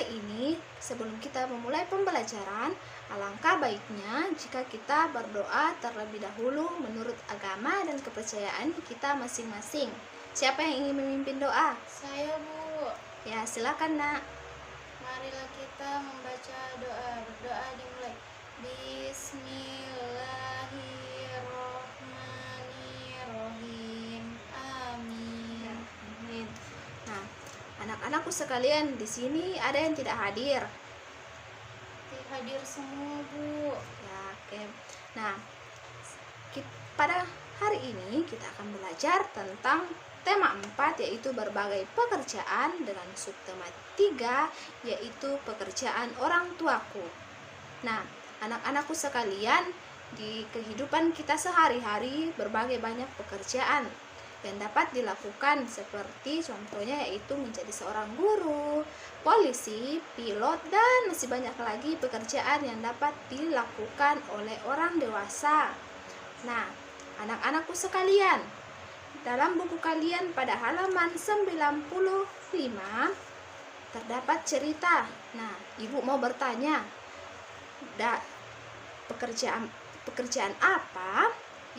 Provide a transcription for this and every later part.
hari ini, sebelum kita memulai pembelajaran, alangkah baiknya jika kita berdoa terlebih dahulu menurut agama dan kepercayaan kita masing-masing. Siapa yang ingin memimpin doa? Saya, Bu. Ya, silakan, Nak. Marilah kita membaca doa. Berdoa dimulai. Bismillahirrohmanirrohim. Amin. Amin. Nah, anak-anakku sekalian, di sini ada yang tidak hadir. Hadir semua, Bu. Ya, oke. Nah, pada hari ini kita akan belajar tentang tema 4, yaitu berbagai pekerjaan, dengan subtema 3, yaitu pekerjaan orang tuaku. Nah, anak-anakku sekalian, di kehidupan kita sehari-hari berbagai banyak pekerjaan yang dapat dilakukan, seperti contohnya yaitu menjadi seorang guru, polisi, pilot, dan masih banyak lagi pekerjaan yang dapat dilakukan oleh orang dewasa. Nah, anak-anakku sekalian, dalam buku kalian pada halaman 95 terdapat cerita. Nah, Ibu mau bertanya, pekerjaan apa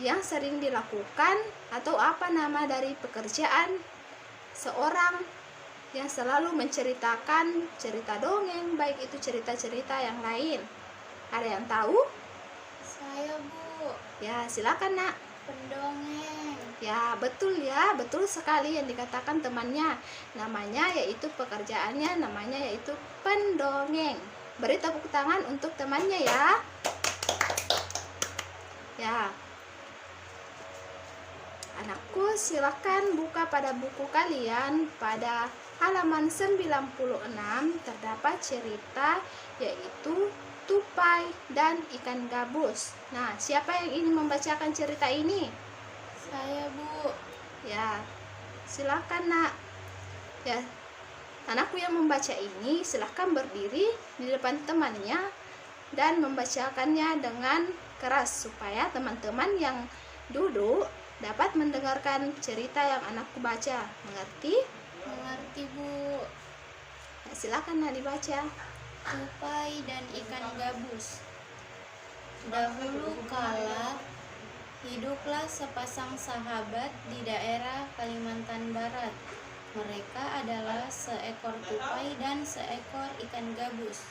yang sering dilakukan, atau apa nama dari pekerjaan seorang yang selalu menceritakan cerita dongeng, baik itu cerita-cerita yang lain? Ada yang tahu? Saya, Bu. Ya, silakan, Nak. Pendongeng. Ya, betul sekali yang dikatakan temannya. Namanya yaitu pekerjaannya namanya yaitu pendongeng. Beri tepuk tangan untuk temannya ya. Ya. Anakku, silakan buka pada buku kalian pada halaman 96 terdapat cerita yaitu tupai dan ikan gabus. Nah, siapa yang ingin membacakan cerita ini? Saya, Bu. Ya, silakan, Nak. Ya, anakku yang membaca ini silakan berdiri di depan temannya dan membacakannya dengan keras supaya teman-teman yang duduk dapat mendengarkan cerita yang anakku baca. Mengerti? Mengerti, Bu. Ya, silakan, Nak, dibaca. Tupai dan ikan gabus. Dahulu kala hiduplah sepasang sahabat di daerah Kalimantan Barat. Mereka adalah seekor tupai dan seekor ikan gabus.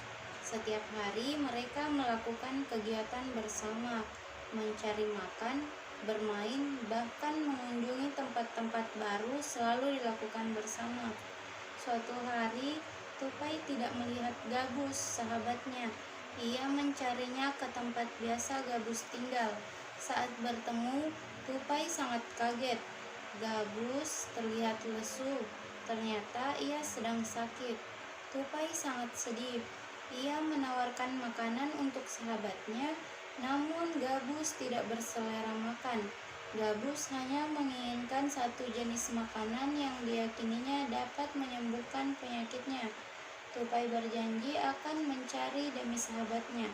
Setiap hari mereka melakukan kegiatan bersama, mencari makan, bermain, bahkan mengunjungi tempat-tempat baru selalu dilakukan bersama. Suatu hari, tupai tidak melihat gabus, sahabatnya. Ia mencarinya ke tempat biasa gabus tinggal. Saat bertemu, tupai sangat kaget. Gabus terlihat lesu. Ternyata ia sedang sakit. Tupai sangat sedih. Ia menawarkan makanan untuk sahabatnya, namun gabus tidak berselera makan. Gabus hanya menginginkan satu jenis makanan yang diyakininya dapat menyembuhkan penyakitnya. Tupai berjanji akan mencari demi sahabatnya.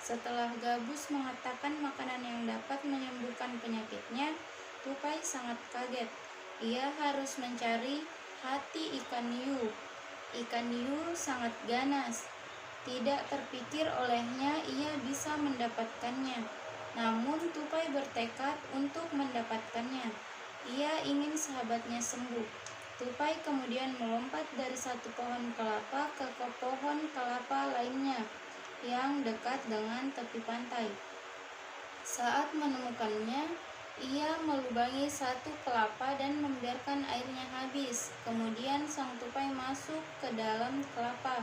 Setelah gabus mengatakan makanan yang dapat menyembuhkan penyakitnya, tupai sangat kaget. Ia harus mencari hati ikan hiu. Ikan hiu sangat ganas. Tidak terpikir olehnya ia bisa mendapatkannya. Namun tupai bertekad untuk mendapatkannya. Ia ingin sahabatnya sembuh. Tupai kemudian melompat dari satu pohon kelapa ke pohon kelapa lainnya yang dekat dengan tepi pantai. Saat menemukannya, ia melubangi satu kelapa dan membiarkan airnya habis. Kemudian sang tupai masuk ke dalam kelapa.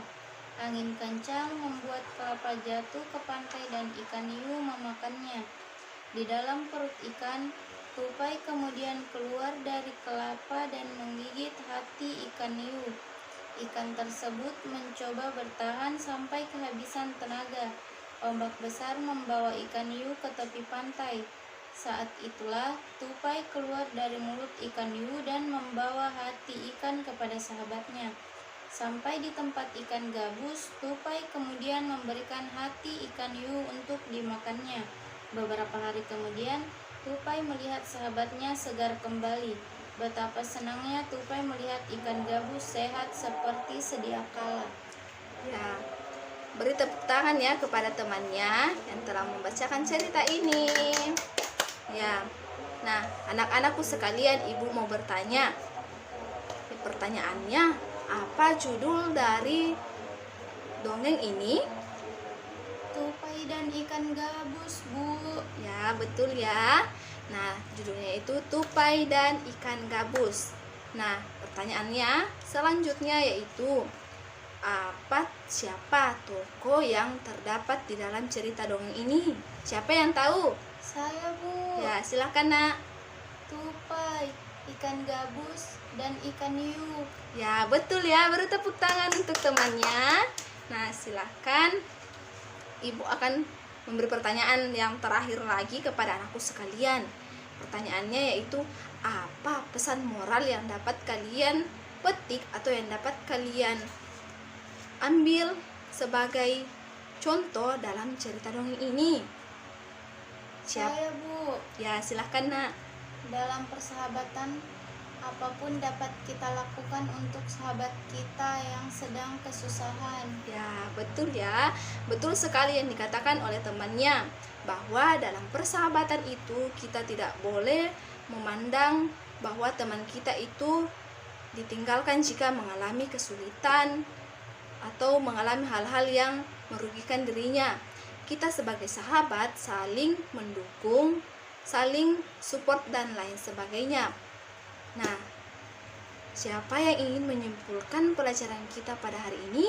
Angin kencang membuat kelapa jatuh ke pantai dan ikan hiu memakannya. Di dalam perut ikan, tupai kemudian keluar dari kelapa dan menggigit hati ikan hiu. Ikan tersebut mencoba bertahan sampai kehabisan tenaga. Ombak besar membawa ikan hiu ke tepi pantai. Saat itulah tupai keluar dari mulut ikan hiu dan membawa hati ikan kepada sahabatnya. Sampai di tempat ikan gabus, tupai kemudian memberikan hati ikan hiu untuk dimakannya. Beberapa hari kemudian, tupai melihat sahabatnya segar kembali. Betapa senangnya tupai melihat ikan gabus sehat seperti sedia kala. Ya, beri tepuk tangan ya kepada temannya yang telah membacakan cerita ini. Ya. Nah, anak-anakku sekalian, Ibu mau bertanya. Pertanyaannya, apa judul dari dongeng ini? Tupai dan ikan gabus, Bu. Ya, betul ya. Nah, judulnya itu Tupai dan Ikan Gabus. Nah, pertanyaannya selanjutnya yaitu siapa tokoh yang terdapat di dalam cerita dongeng ini? Siapa yang tahu? Saya, Bu. Ya, silakan nak. Tupai, ikan gabus, dan ikan hiu. Ya, betul ya. Beri tepuk tangan untuk temannya. Nah, silakan. Ibu akan memberi pertanyaan yang terakhir lagi kepada anakku sekalian. Pertanyaannya yaitu, apa pesan moral yang dapat kalian petik atau yang dapat kalian ambil sebagai contoh dalam cerita dongeng ini? Saya, Bu. Ya, silahkan nak. Dalam persahabatan, apapun dapat kita lakukan untuk sahabat kita yang sedang kesusahan. Ya, betul ya. Betul sekali yang dikatakan oleh temannya, bahwa dalam persahabatan itu kita tidak boleh memandang bahwa teman kita itu ditinggalkan jika mengalami kesulitan atau mengalami hal-hal yang merugikan dirinya. Kita sebagai sahabat saling mendukung, saling support dan lain sebagainya. Nah, siapa yang ingin menyimpulkan pelajaran kita pada hari ini?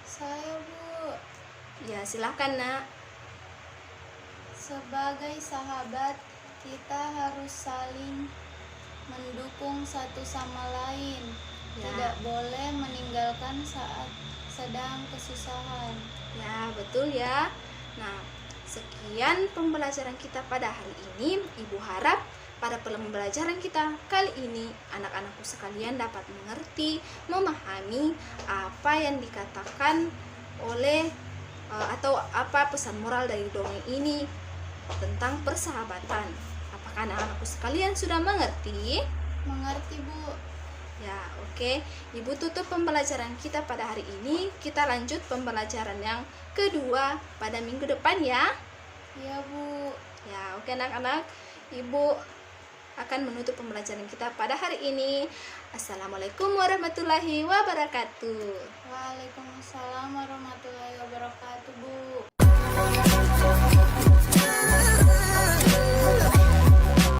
Saya, Bu. Ya, silahkan nak. Sebagai sahabat, kita harus saling mendukung satu sama lain. Ya. Tidak boleh meninggalkan saat sedang kesusahan. Ya, betul ya. Nah, sekian pembelajaran kita pada hari ini. Ibu harap pada pembelajaran kita kali ini anak-anakku sekalian dapat mengerti, memahami apa yang dikatakan oleh atau apa pesan moral dari dongeng ini tentang persahabatan. Apakah anak-anakku sekalian sudah mengerti? Mengerti, Bu. Ya, oke. Ibu tutup pembelajaran kita pada hari ini. Kita lanjut pembelajaran yang kedua pada minggu depan ya. Iya, Bu. Ya, oke anak-anak. Ibu akan menutup pembelajaran kita pada hari ini. Assalamualaikum warahmatullahi wabarakatuh. Waalaikumsalam warahmatullahi wabarakatuh, Bu.